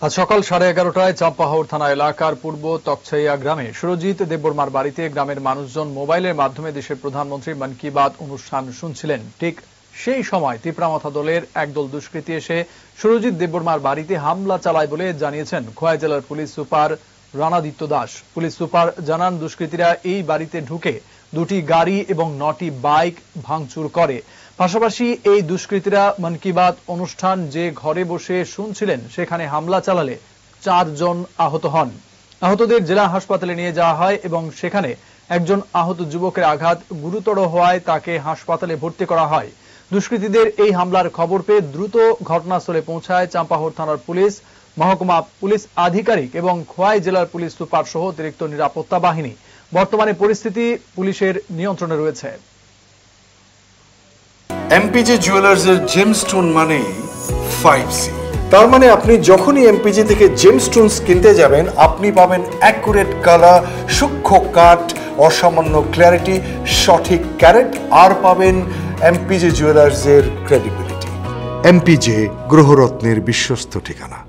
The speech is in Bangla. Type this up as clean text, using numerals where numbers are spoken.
আজ সকাল 11:30টায় চাম্পাহাওর থানা এলাকার পূর্ব তকছাইয়া গ্রামে সুরজিৎ দেববর্মার বাড়িতে গ্রামের মানুষজন মোবাইলের মাধ্যমে দেশের প্রধানমন্ত্রী মন কি বাত অনুষ্ঠান শুনছিলেন। ঠিক সেই সময় তিপ্রামাথা দলের একদল দুষ্কৃতী এসে সুরজিৎ দেববর্মার বাড়িতে হামলা চালায় বলে জানিয়েছেন খোয়াই জেলার police super Ranaditya Das. Police super জানান, দুষ্কৃতীরা এই বাড়িতে ঢুকে 2টি গাড়ি এবং 9টি বাইক ভাঙচুর করে। পাশাপাশি এই দুষ্কৃতীরা মন কি বাত অনুষ্ঠান যে ঘরে বসে শুনছিলেন সেখানে হামলা চালালে 4 জন আহত হন। আহতদের জেলা হাসপাতালে নিয়ে যাওয়া হয় এবং সেখানে একজন আহত যুবকের আঘাত গুরুতর হওয়ায় তাকে হাসপাতালে ভর্তি করা হয়। দুষ্কৃতীদের এই হামলার খবর পেয়ে দ্রুত ঘটনাস্থলে পৌঁছায় চাম্পাহাওর থানার পুলিশ, মহকুমা পুলিশ আধিকারিক এবং খোয়াই জেলার পুলিশ সুপার সহ অতিরিক্ত নিরাপত্তা বাহিনী। বর্তমানে পরিস্থিতি পুলিশের নিয়ন্ত্রণে রয়েছে। এমপিজে জুয়েলার্সের জেমস্টোন মানে 5C। তার মানে আপনি যখনই এমপিজে থেকে জেমস্টোনস কিনতে যাবেন আপনি পাবেন অ্যাকুরেট কালার, সূক্ষ্ম কাট, অসামান্য ক্ল্যারিটি, সঠিক ক্যারেট, আর পাবেন এমপিজে জুয়েলার্সের ক্রেডিবিলিটি। এমপিজে গ্রহরত্নের বিশ্বস্ত ঠিকানা।